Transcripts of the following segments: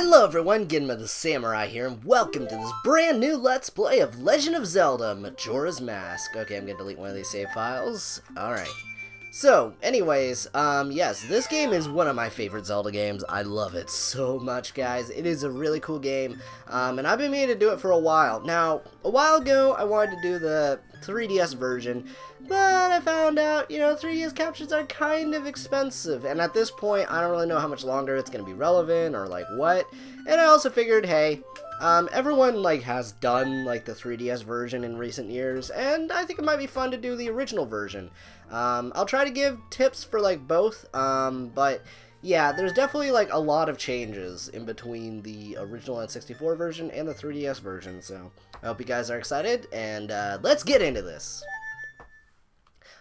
Hello everyone, GenmaTheSamurai here, and welcome to this brand new Let's Play of Legend of Zelda, Majora's Mask. Okay, I'm gonna delete one of these save files. Alright. So, anyways, yes, this game is one of my favorite Zelda games. I love it so much, guys. It is a really cool game, and I've been meaning to do it for a while. Now, a while ago, I wanted to do the 3DS version, but I found out, 3DS captions are kind of expensive, and at this point, I don't really know how much longer it's going to be relevant, or, what, and I also figured, hey, everyone, has done, the 3DS version in recent years, and I think it might be fun to do the original version. I'll try to give tips for, both, but, yeah, there's definitely, a lot of changes in between the original N64 version and the 3DS version, so I hope you guys are excited, and, let's get into this.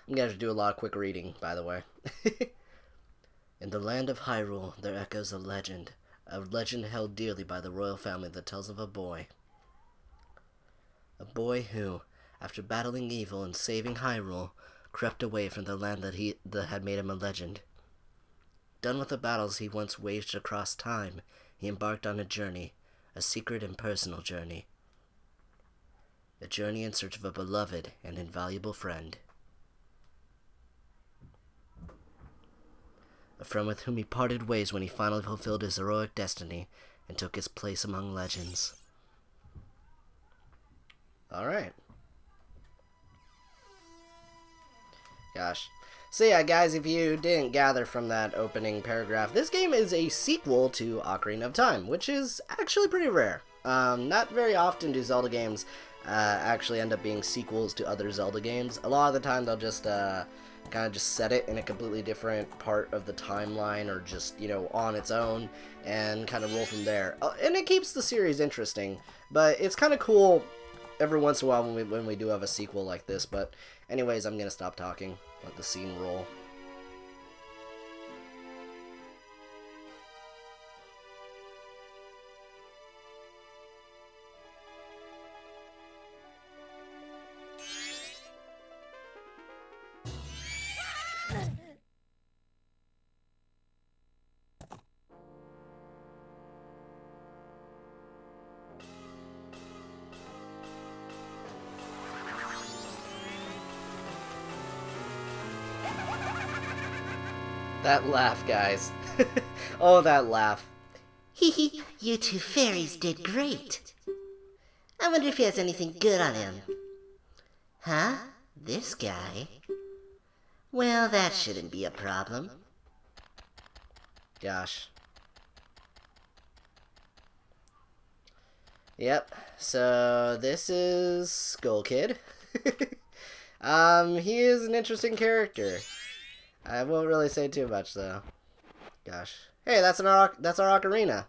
I'm gonna have to do a lot of quick reading, by the way. In the land of Hyrule, there echoes a legend held dearly by the royal family that tells of a boy. A boy who, after battling evil and saving Hyrule, crept away from the land that had made him a legend. Done with the battles he once waged across time, he embarked on a journey, a secret and personal journey. A journey in search of a beloved and invaluable friend. A friend with whom he parted ways when he finally fulfilled his heroic destiny and took his place among legends. Alright. Gosh. So yeah, guys, if you didn't gather from that opening paragraph, this game is a sequel to Ocarina of Time, which is actually pretty rare. Not very often do Zelda games actually end up being sequels to other Zelda games. A lot of the time they'll just kind of just set it in a completely different part of the timeline, or just, on its own, and kind of roll from there. And it keeps the series interesting, but it's kind of cool every once in a while when we do have a sequel like this. But anyways, I'm gonna stop talking, let the scene roll. That laugh, guys. Oh, that laugh. Hee hee, you two fairies did great. I wonder if he has anything good on him. Huh? This guy? Well, that shouldn't be a problem. Gosh. Yep, so this is Skull Kid. He is an interesting character. I won't really say too much, though. Gosh. Hey, that's our ocarina.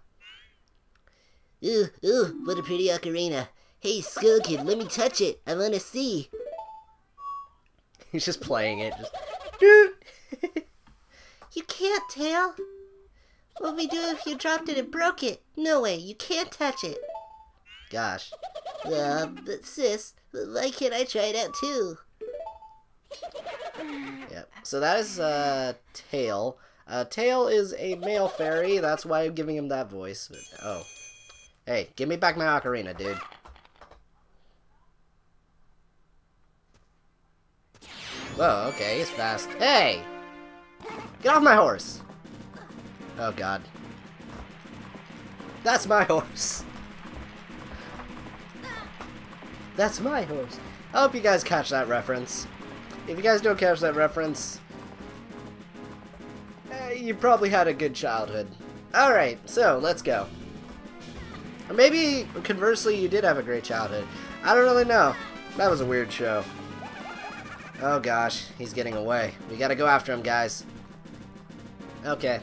Ooh, what a pretty ocarina. Hey, Skull Kid, let me touch it. I want to see. He's just playing it. You can't, Tail. What would we do if you dropped it and broke it? No way, you can't touch it. Gosh. But sis, why can't I try it out too? Yep. So that is Tail. Tail is a male fairy. That's why I'm giving him that voice. But, oh. Hey, give me back my ocarina, dude. Whoa, okay, he's fast. Hey! Get off my horse! Oh, God. That's my horse. That's my horse. I hope you guys catch that reference. If you guys don't catch that reference, you probably had a good childhood. Alright, so, let's go. Or maybe, conversely, you did have a great childhood. I don't really know. That was a weird show. Oh gosh, he's getting away. We gotta go after him, guys. Okay.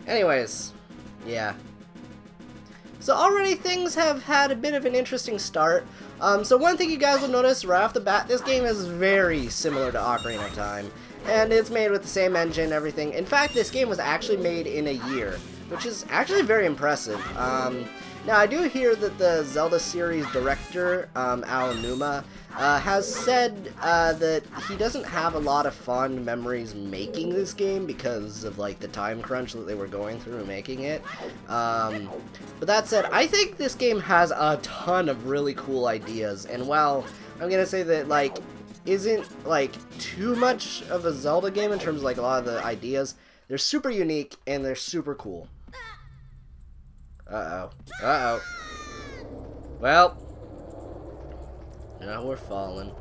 Anyways, yeah. So already things have had a bit of an interesting start. So one thing you guys will notice right off the bat, this game is very similar to Ocarina of Time. And it's made with the same engine and everything. In fact, this game was actually made in a year, which is actually very impressive. Now, I do hear that the Zelda series director, Aonuma, has said that he doesn't have a lot of fond memories making this game because of, like, the time crunch that they were going through making it. But that said, I think this game has a ton of really cool ideas, and while I'm gonna say that, like, isn't, like, too much of a Zelda game in terms of, like, a lot of the ideas, they're super unique, and they're super cool. Uh-oh. Uh-oh. Well. Now we're falling.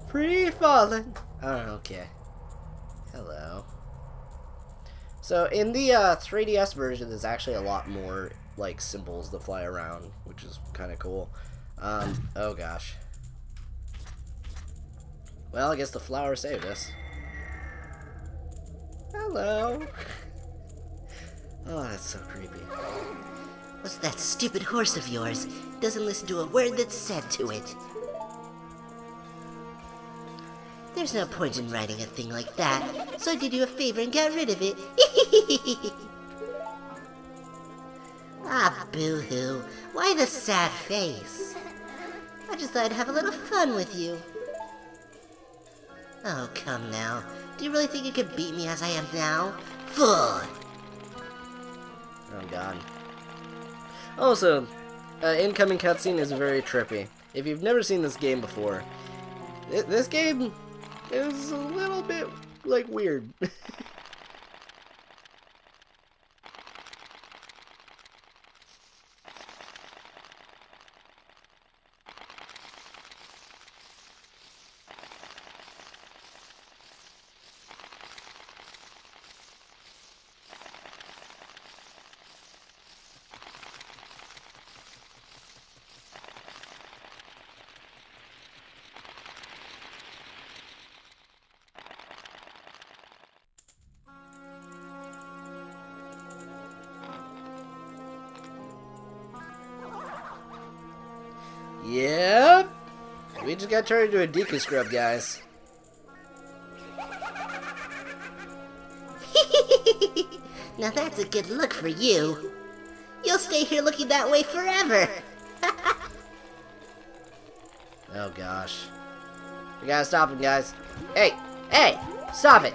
Free falling. Oh, okay. Hello. So, in the 3DS version, there's actually a lot more, like, symbols that fly around, which is kind of cool. Oh gosh. Well, I guess the flower saved us. Hello. Oh, that's so creepy. What's that stupid horse of yours? Doesn't listen to a word that's said to it. There's no point in riding a thing like that, so I did you a favor and got rid of it. Ah, boo-hoo. Why the sad face? I just thought I'd have a little fun with you. Oh, come now. Do you really think you could beat me as I am now? Fool! Oh, God. Also, incoming cutscene is very trippy. If you've never seen this game before, this game is a little bit, like, weird. Yep. We just got turned into a Deku scrub, guys. Now that's a good look for you. You'll stay here looking that way forever. Oh gosh. We gotta stop him, guys. Hey! Hey! Stop it!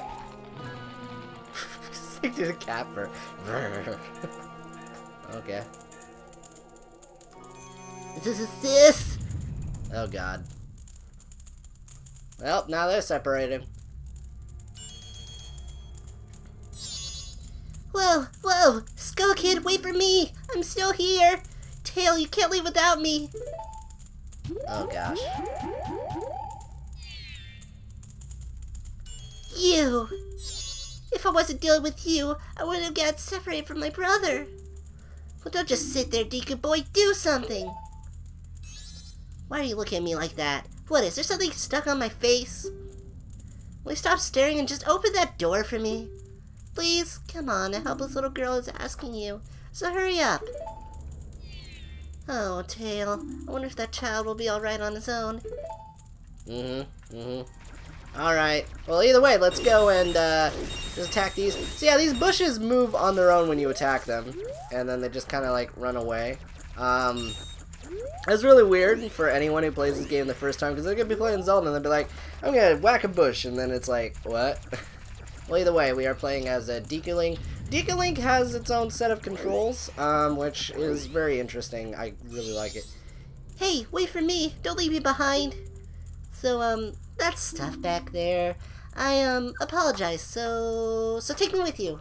Stick to the cat fur. Okay. This. Oh god. Well, now they're separated. Whoa! Skull Kid, wait for me! I'm still here! Tail, you can't leave without me! Oh gosh. You! If I wasn't dealing with you, I wouldn't have got separated from my brother. Well, don't just sit there, Deku boy, do something! Why are you looking at me like that? What, is there something stuck on my face? Will you stop staring and just open that door for me? Please, come on, a helpless little girl is asking you, so hurry up. Oh, Tail, I wonder if that child will be alright on his own. Alright, well either way, let's go and just attack these. So yeah, these bushes move on their own when you attack them, and then they just kind of like run away. It's really weird for anyone who plays this game the first time, because they're going to be playing Zelda and they'll be like, I'm going to whack a bush, and then it's like, what? Well, either way, we are playing as a Deku Link. Deku Link has its own set of controls, which is very interesting. I really like it. Hey, wait for me. Don't leave me behind. So, that stuff back there. I, apologize. So take me with you.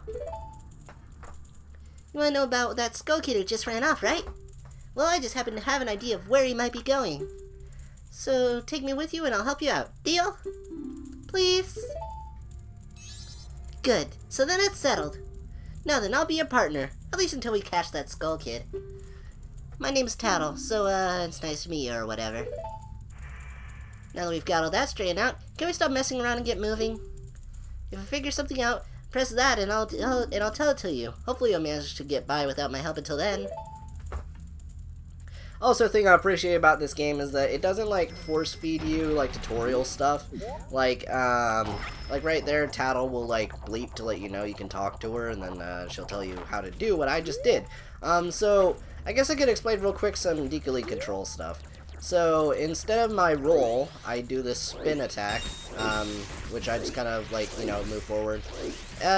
You want to know about that Skull Kid who just ran off, right? Well, I just happen to have an idea of where he might be going. So, take me with you and I'll help you out. Deal? Please? Good. So then it's settled. Now then, I'll be your partner. At least until we catch that Skull Kid. My name's Tattle, so, it's nice to meet you or whatever. Now that we've got all that straightened out, can we stop messing around and get moving? If I figure something out, press that and I'll tell it to you. Hopefully you'll manage to get by without my help until then. Also, a thing I appreciate about this game is that it doesn't, like, force-feed you, like, tutorial stuff. Like, Like right there, Tattle will like bleep to let you know you can talk to her, and then she'll tell you how to do what I just did. So I guess I could explain real quick some Decaleague control stuff. So instead of my roll, I do this spin attack, which I just kind of like, you know, move forward.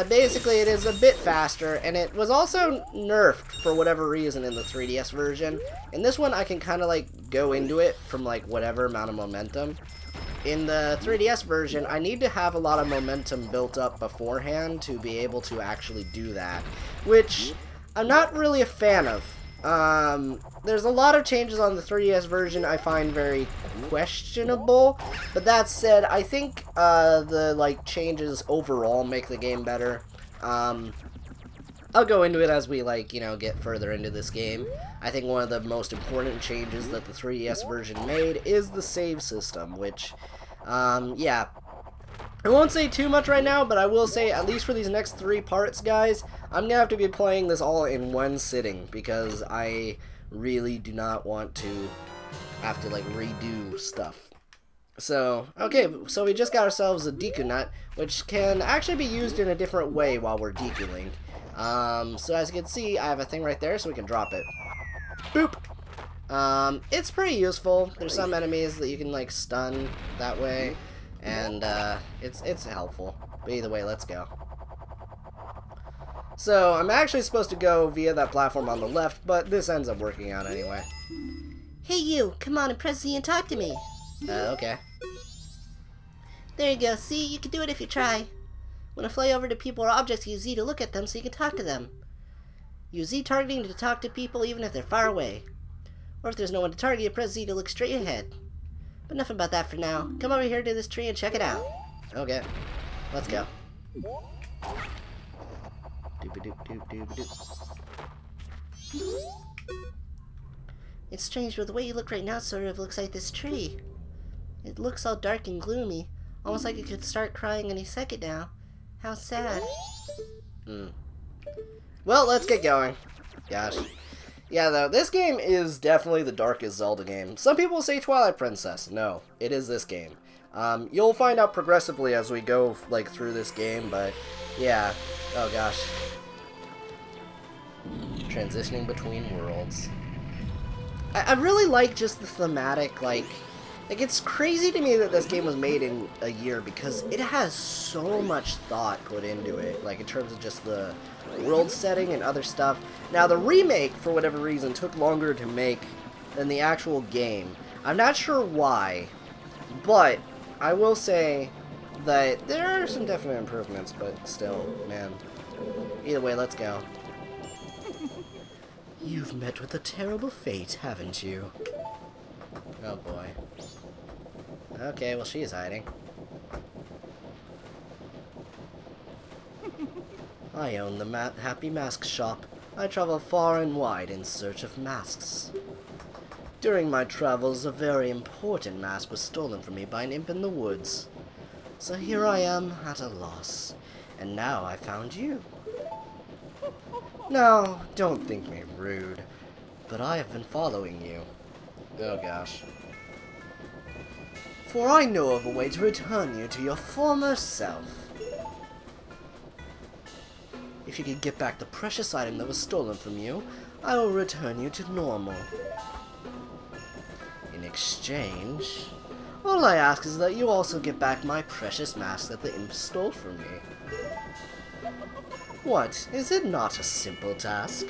Basically, it is a bit faster, and it was also nerfed for whatever reason in the 3DS version. In this one, I can kind of like go into it from like whatever amount of momentum. In the 3DS version, I need to have a lot of momentum built up beforehand to be able to actually do that, which I'm not really a fan of. There's a lot of changes on the 3DS version I find very questionable, but that said, I think the like changes overall make the game better. I'll go into it as we like, you know, get further into this game. I think one of the most important changes that the 3DS version made is the save system, which, yeah. I won't say too much right now, but I will say, at least for these next 3 parts, guys, I'm gonna have to be playing this all in one sitting, because I really do not want to have to, like, redo stuff. So, okay, so we just got ourselves a Deku Nut, which can actually be used in a different way while we're Dekuing. So as you can see, I have a thing right there, so we can drop it. Boop! It's pretty useful. There's some enemies that you can, like, stun that way, and, it's helpful. But either way, let's go. So, I'm actually supposed to go via that platform on the left, but this ends up working out anyway. Hey you, come on and press Z and talk to me. Okay. There you go, see, you can do it if you try. When I fly over to people or objects, use Z to look at them so you can talk to them. Use Z targeting to talk to people even if they're far away. Or if there's no one to target, you press Z to look straight ahead. But enough about that for now. Come over here to this tree and check it out. Okay. Let's go. Doop-a-doop-doop-doop-a-doop. It's strange, but the way you look right now sort of looks like this tree. It looks all dark and gloomy, almost like it could start crying any second now. How sad. Well, let's get going. Gosh. Yeah, though, this game is definitely the darkest Zelda game. Some people say Twilight Princess. No, it is this game. You'll find out progressively as we go, like, through this game, but, yeah. Oh, gosh. Transitioning between worlds. I really like just the thematic, like, it's crazy to me that this game was made in a year because it has so much thought put into it, like in terms of just the world setting and other stuff. Now the remake, for whatever reason, took longer to make than the actual game. I'm not sure why, but I will say that there are some definite improvements, but still, man. Either way, let's go. You've met with a terrible fate, haven't you? Oh boy. Okay, well, she's hiding. I own the Happy Mask Shop. I travel far and wide in search of masks. During my travels, a very important mask was stolen from me by an imp in the woods. So here I am, at a loss. And now I found you. Now, don't think me rude, but I have been following you. Oh gosh. For I know of a way to return you to your former self. If you could get back the precious item that was stolen from you, I will return you to normal. In exchange, all I ask is that you also get back my precious mask that the imp stole from me. What, is it not a simple task?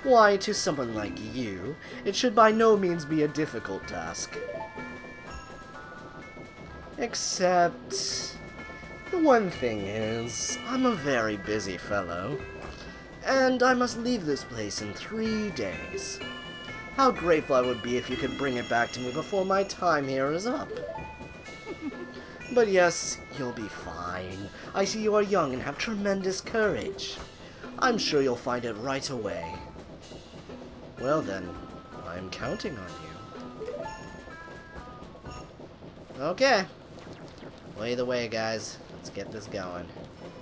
Why, to someone like you, it should by no means be a difficult task. Except, the one thing is, I'm a very busy fellow, and I must leave this place in 3 days. How grateful I would be if you could bring it back to me before my time here is up. But yes, you'll be fine. I see you are young and have tremendous courage. I'm sure you'll find it right away. Well then, I'm counting on you. Okay. Well, either way, guys, let's get this going.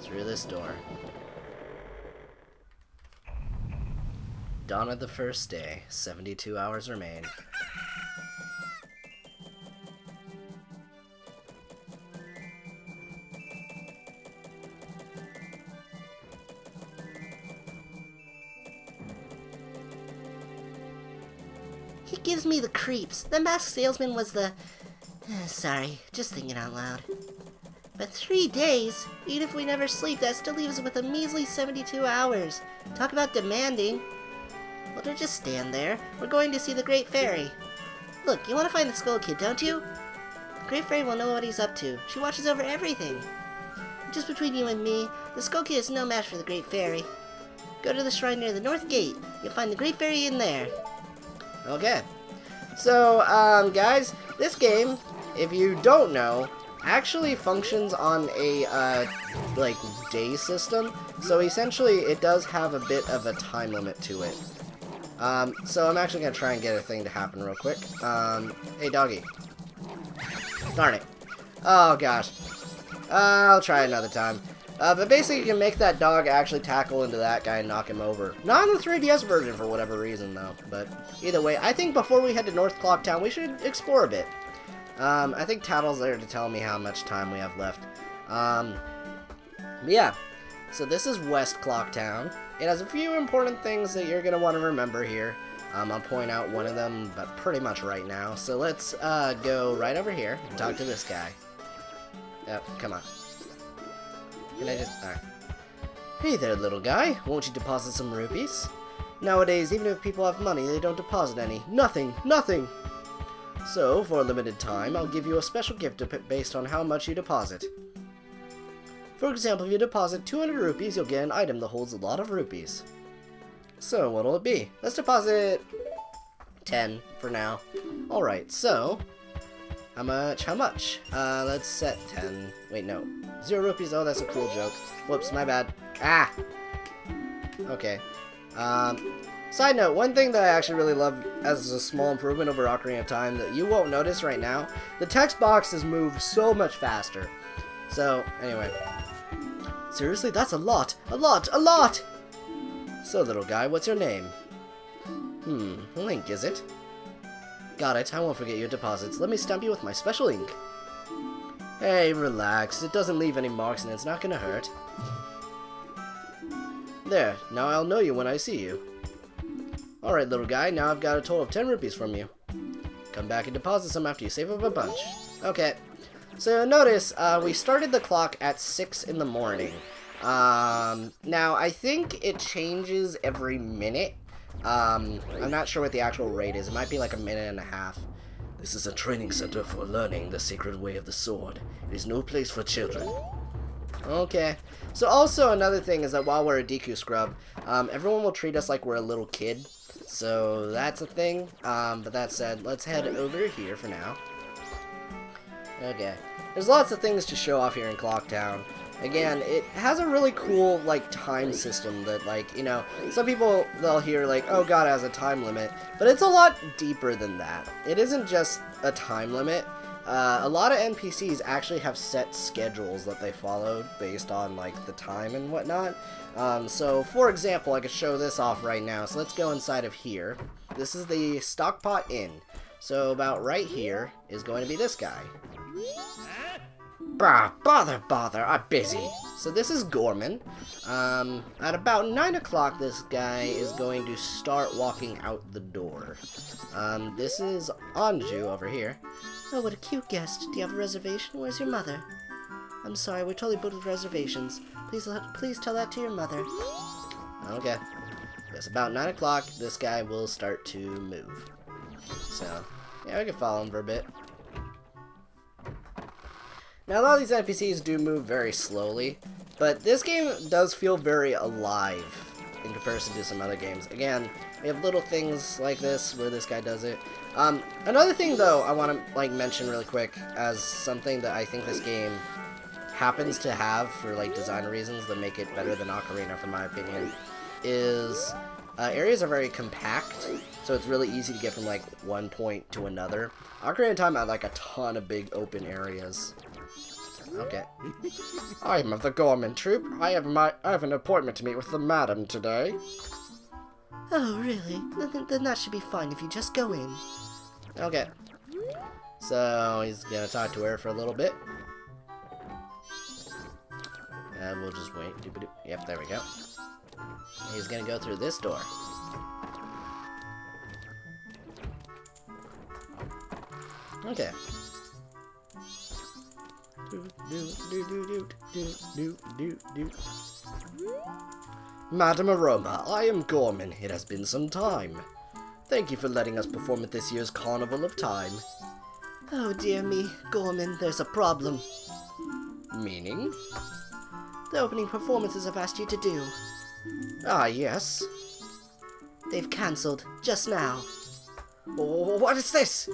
Through this door. Dawn of the first day. 72 hours remain. He gives me the creeps. The masked salesman was the... sorry, just thinking out loud. But 3 days? Even if we never sleep, that still leaves us with a measly 72 hours. Talk about demanding. Well, don't just stand there. We're going to see the Great Fairy. Look, you want to find the Skull Kid, don't you? The Great Fairy will know what he's up to. She watches over everything. Just between you and me, the Skull Kid is no match for the Great Fairy. Go to the shrine near the North Gate. You'll find the Great Fairy in there. Okay. So, guys, this game, if you don't know, actually functions on a, like, day system. So, essentially, it does have a bit of a time limit to it. So I'm actually gonna try and get a thing to happen real quick. Hey, doggy. Darn it. Oh, gosh. I'll try another time. But basically, you can make that dog actually tackle into that guy and knock him over. Not in the 3DS version for whatever reason, though. But either way, I think before we head to North Clock Town, we should explore a bit. I think Tattle's there to tell me how much time we have left. Yeah. So this is West Clock Town. It has a few important things that you're going to want to remember here. I'll point out one of them, but pretty much right now. So let's go right over here and talk to this guy. Yep, come on. Can I just... Alright. Hey there, little guy. Won't you deposit some rupees? Nowadays, even if people have money, they don't deposit any. Nothing! Nothing! So, for a limited time, I'll give you a special gift based on how much you deposit. For example, if you deposit 200 rupees, you'll get an item that holds a lot of rupees. So, what'll it be? Let's deposit 10 for now. Alright, so... How much? How much? Let's set 10. Wait, no. 0 rupees. Oh, that's a cool joke. Whoops, my bad. Ah! Okay. Side note, one thing that I actually really love as a small improvement over Ocarina of Time that you won't notice right now, the text boxes move so much faster. So, anyway. Seriously, that's a lot! A lot! A lot! So, little guy, what's your name? Link, is it? Got it, I won't forget your deposits. Let me stamp you with my special ink. Hey, relax. It doesn't leave any marks and it's not gonna hurt. There, now I'll know you when I see you. Alright, little guy, now I've got a total of 10 rupees from you. Come back and deposit some after you save up a bunch. Okay. So notice, we started the clock at 6 in the morning. Now, I think it changes every minute. I'm not sure what the actual rate is. It might be like a minute and a half. This is a training center for learning the sacred way of the sword. It is no place for children. Okay. So also another thing is that while we're a Deku scrub, everyone will treat us like we're a little kid. So that's a thing. But that said, let's head over here for now. Okay. There's lots of things to show off here in Clock Town. Again, it has a really cool, like, time system that, like, you know, some people, they'll hear, like, oh god, it has a time limit, but it's a lot deeper than that. It isn't just a time limit. A lot of NPCs actually have set schedules that they followed based on, like, the time and whatnot. So, for example, I could show this off right now, so let's go inside of here. This is the Stockpot Inn. So, about right here is going to be this guy. Bah, bother, I'm busy. So this is Gorman. At about 9 o'clock, this guy is going to start walking out the door. This is Anju over here. Oh, what a cute guest. Do you have a reservation? Where's your mother? I'm sorry, we're totally booked with reservations. Please tell that to your mother. Okay. Yes, about 9 o'clock, this guy will start to move. So, yeah, we can follow him for a bit. Now, a lot of these NPCs do move very slowly, but this game does feel very alive in comparison to some other games. Again, we have little things like this where this guy does it. Another thing, though, I want to like mention really quick as something that I think this game happens to have for like design reasons that make it better than Ocarina, for my opinion, is areas are very compact, so it's really easy to get from like one point to another. Ocarina of Time had like a ton of big open areas. Okay. I'm of the Gorman Troop. I have an appointment to meet with the madam today. Oh, really? Then that should be fine if you just go in. Okay. So, he's gonna talk to her for a little bit. And we'll just wait. Yep, there we go. He's gonna go through this door. Okay. Madam Aroma, I am Gorman. It has been some time. Thank you for letting us perform at this year's Carnival of Time. Oh dear me, Gorman, there's a problem. Meaning? The opening performances I've asked you to do. Ah, yes. They've cancelled, just now. Oh, what is this?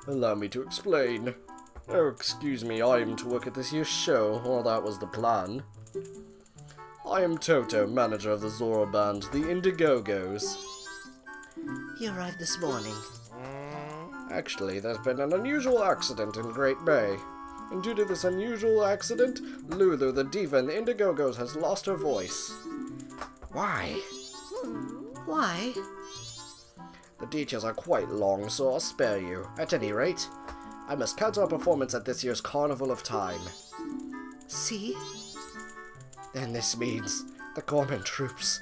Allow me to explain. Oh, excuse me, I am to work at this year's show. Well, that was the plan. I am Toto, manager of the Zorro band, the Indigogos. You arrived this morning. Actually, there's been an unusual accident in Great Bay. And due to this unusual accident, Lulu, the diva in the Indigogos, has lost her voice. Why? Why? The details are quite long, so I'll spare you. At any rate, I must cancel our performance at this year's Carnival of Time. See? Then this means the Gorman troops'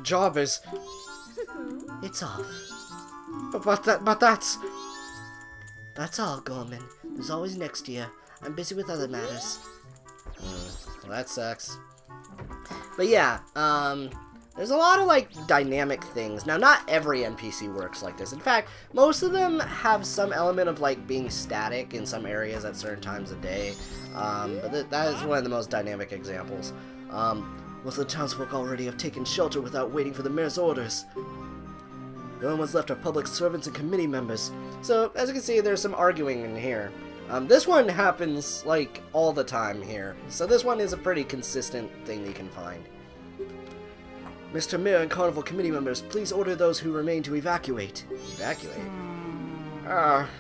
job is... It's off. But that's... That's all, Gorman. There's always next year. I'm busy with other matters. Well, that sucks. But yeah, there's a lot of, like, dynamic things. Now, not every NPC works like this. In fact, most of them have some element of, like, being static in some areas at certain times of day. But that is one of the most dynamic examples. Most of the townsfolk already have taken shelter without waiting for the mayor's orders. The only ones left are public servants and committee members. So, as you can see, there's some arguing in here. This one happens, like, all the time here. So this one is a pretty consistent thing you can find. Mr. Mayor and Carnival Committee members, please order those who remain to evacuate. Evacuate?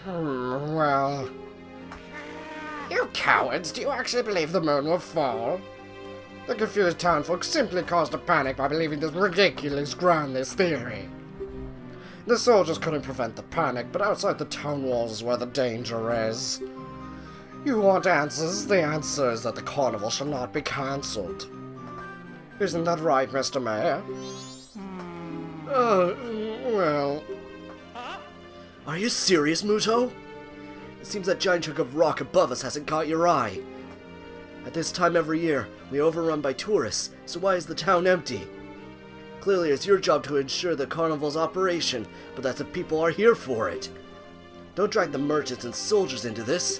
Well... You cowards, do you actually believe the moon will fall? The confused townfolk simply caused a panic by believing this ridiculous, groundless theory. The soldiers couldn't prevent the panic, but outside the town walls is where the danger is. You want answers? The answer is that the carnival shall not be cancelled. Isn't that right, Mr. Mayor? Well... Are you serious, Muto? It seems that giant chunk of rock above us hasn't caught your eye. At this time every year, we overrun by tourists, so why is the town empty? Clearly it's your job to ensure the carnival's operation, but that the people are here for it. Don't drag the merchants and soldiers into this.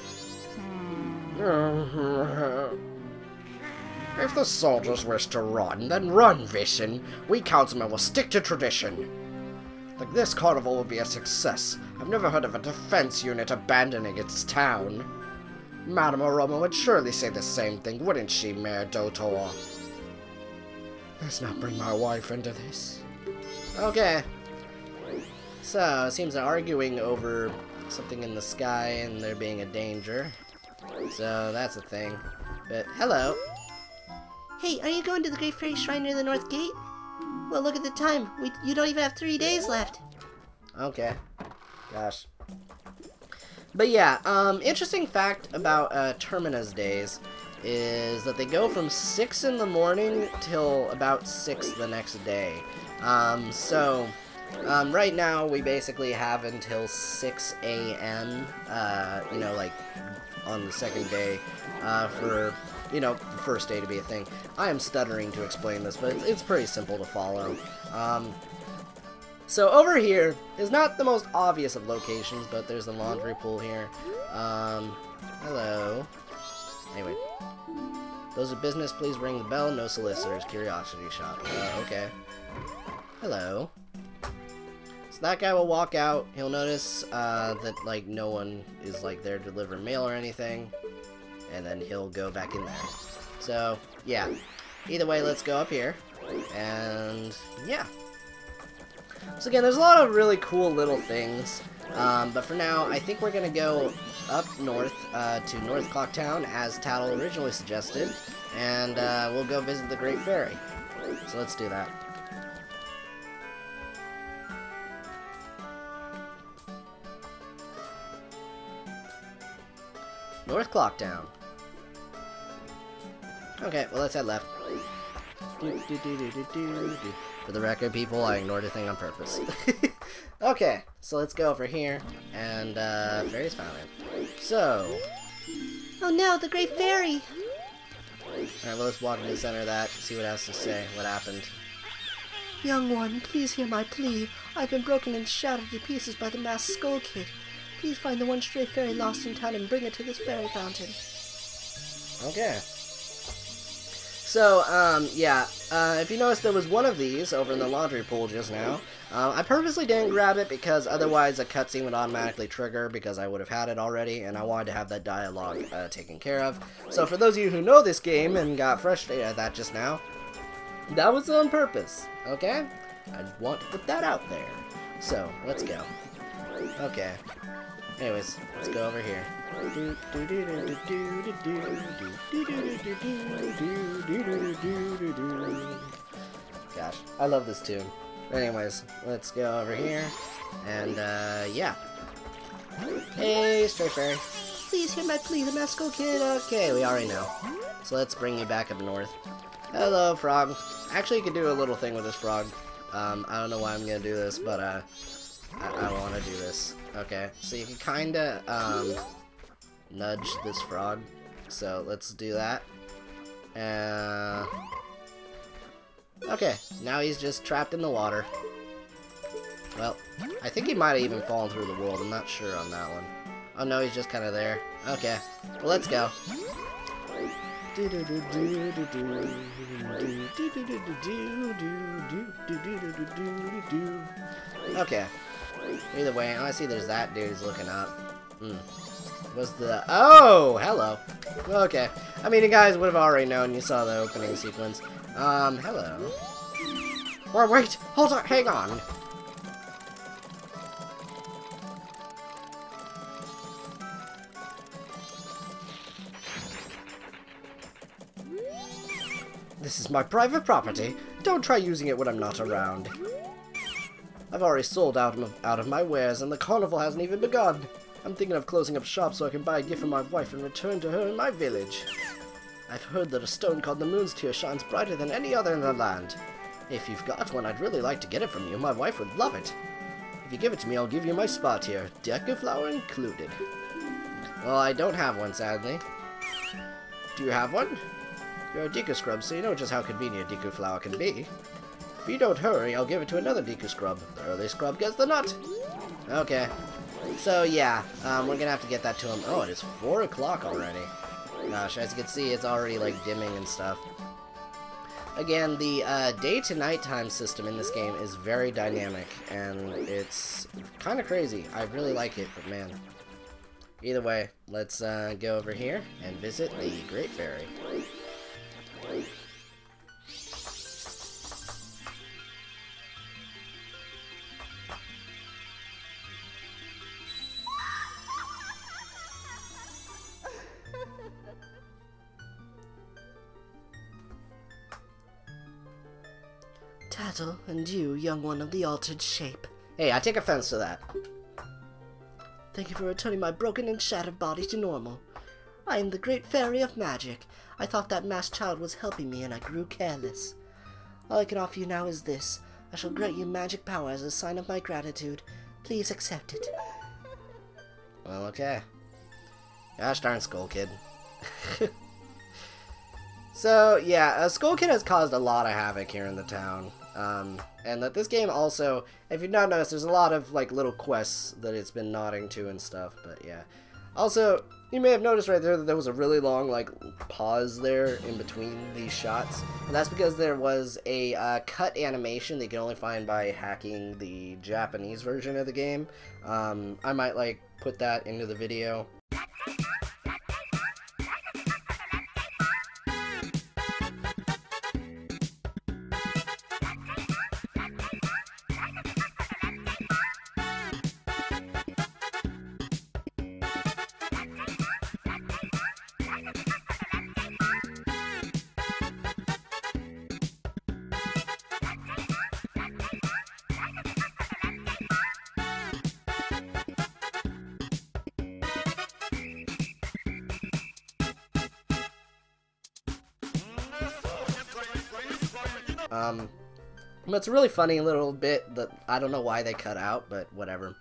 If the soldiers wish to run, then run, Vision. We councilmen will stick to tradition. Like this carnival will be a success. I've never heard of a defense unit abandoning its town. Madame Aroma would surely say the same thing, wouldn't she, Mayor Dotor? Let's not bring my wife into this. Okay. So, it seems they're arguing over something in the sky and there being a danger. So, that's a thing. But, hello. Hey, are you going to the Great Fairy Shrine near the North Gate? Well, look at the time. You don't even have 3 days left. Okay. Gosh. But yeah, interesting fact about Termina's days is that they go from 6 in the morning till about 6 the next day. Right now we basically have until 6 a.m., you know, like, on the second day, for, you know, the first day to be a thing. I am stuttering to explain this, but it's pretty simple to follow. So over here is not the most obvious of locations, but there's the laundry pool here. Hello. Anyway. Those of business, please ring the bell. No solicitors. Curiosity shop. Okay. Hello. So that guy will walk out. He'll notice that, like, no one is, like, there to deliver mail or anything. And then he'll go back in there. So, yeah. Either way, let's go up here. And, yeah. So again, there's a lot of really cool little things. But for now, I think we're going to go up north to North Clocktown, as Tattle originally suggested. And we'll go visit the Great Fairy. So let's do that. North Clocktown. Okay, well, let's head left. For the record, people, I ignored a thing on purpose. Okay, so let's go over here, and, Fairy's Fountain. So... Oh no, the Great Fairy! Alright, well, let's walk into the center of that, see what it has to say, what happened. Young one, please hear my plea. I've been broken and shattered to pieces by the masked Skull Kid. Please find the one stray fairy lost in town and bring it to this fairy fountain. Okay. So, yeah, if you notice, there was one of these over in the laundry pool just now. I purposely didn't grab it because otherwise a cutscene would automatically trigger because I would have had it already, and I wanted to have that dialogue taken care of. So for those of you who know this game and got frustrated at that just now, that was on purpose, okay? I want to put that out there. So, let's go. Okay. Anyways, let's go over here. Gosh, I love this tune. Anyways, let's go over here, and, yeah. Hey, Stray Fairy. Please hear my plea, the masked Skull Kid. Okay, we already know. So let's bring you back up north. Hello, frog. Actually, you could do a little thing with this frog. I don't know why I'm gonna do this, but, I want to do this. Okay, so you can kinda, nudge this frog. So let's do that. Okay, now he's just trapped in the water. Well, I think he might have even fallen through the world. I'm not sure on that one. Oh no, he's just kind of there. Okay, well, let's go. Okay. Either way, I see there's that dude who's looking up. Was the... Oh! Hello. Okay. I mean, you guys would have already known. You saw the opening sequence. Hello. Or wait! Hold on! Hang on! This is my private property. Don't try using it when I'm not around. I've already sold out of my wares, and the carnival hasn't even begun. I'm thinking of closing up shop so I can buy a gift for my wife and return to her in my village. I've heard that a stone called the Moon's Tear shines brighter than any other in the land. If you've got one, I'd really like to get it from you. My wife would love it. If you give it to me, I'll give you my spot here, Deku flower included. Well, I don't have one, sadly. Do you have one? You're a Deku Scrub, so you know just how convenient Deku flower can be. If you don't hurry, I'll give it to another Deku Scrub. The early scrub gets the nut. Okay. So, yeah, we're gonna have to get that to him. Oh, it is 4 o'clock already. Gosh, as you can see, it's already, like, dimming and stuff. Again, the day-to-night time system in this game is very dynamic, and it's kind of crazy. I really like it, but man. Either way, let's go over here and visit the Great Fairy. Tattle, and you, young one of the altered shape. Hey, I take offense to that. Thank you for returning my broken and shattered body to normal. I am the Great Fairy of Magic. I thought that masked child was helping me and I grew careless. All I can offer you now is this. I shall grant you magic power as a sign of my gratitude. Please accept it. Well, okay. Gosh darn Skull Kid. So, yeah, Skull Kid has caused a lot of havoc here in the town. And that this game also, if you've not noticed, there's a lot of, like, little quests that it's been nodding to and stuff, but yeah. Also, you may have noticed right there that there was a really long, like, pause there in between these shots. And that's because there was a cut animation that you can only find by hacking the Japanese version of the game. I might, like, put that into the video. But it's a really funny little bit that I don't know why they cut out, but whatever.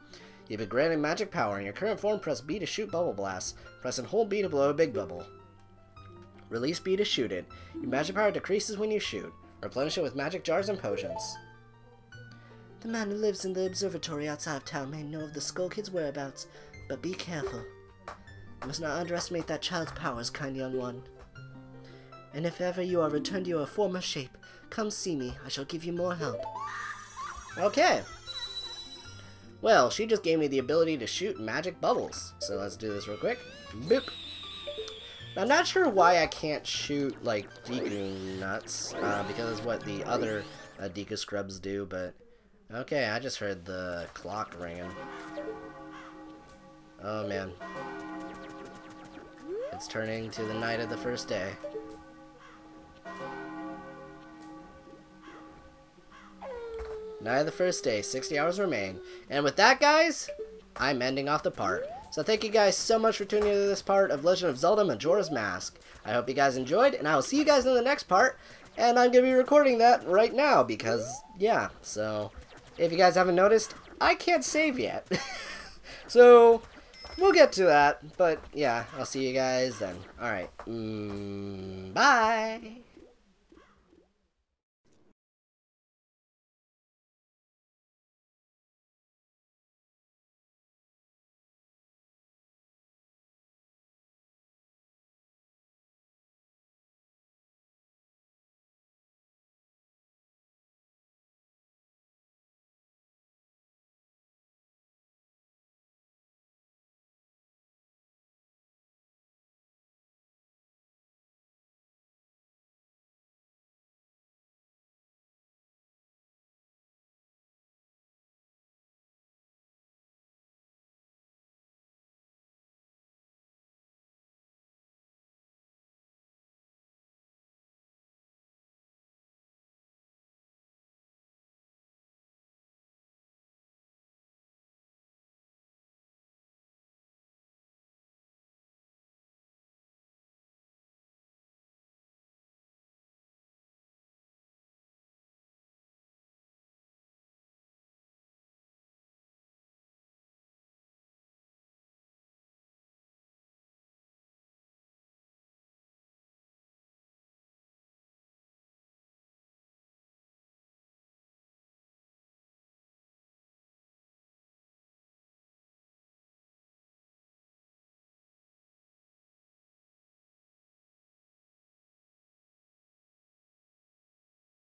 You've been granted magic power. In your current form, press B to shoot bubble blasts. Press and hold B to blow a big bubble. Release B to shoot it. Your magic power decreases when you shoot. Replenish it with magic jars and potions. The man who lives in the observatory outside of town may know of the Skull Kid's whereabouts, but be careful. You must not underestimate that child's powers, kind young one. And if ever you are returned to your former shape, come see me. I shall give you more help. Okay. Well, she just gave me the ability to shoot magic bubbles. So let's do this real quick. Boop. I'm not sure why I can't shoot, like, Deku nuts, because it's what the other Deku scrubs do, but... Okay, I just heard the clock ringing. Oh, man. It's turning to the night of the first day. Night of the first day, 60 hours remain. And with that, guys, I'm ending off the part. So thank you guys so much for tuning into this part of Legend of Zelda Majora's Mask. I hope you guys enjoyed, and I will see you guys in the next part. And I'm going to be recording that right now because, yeah, so if you guys haven't noticed, I can't save yet. So we'll get to that, but yeah, I'll see you guys then. Alright, bye!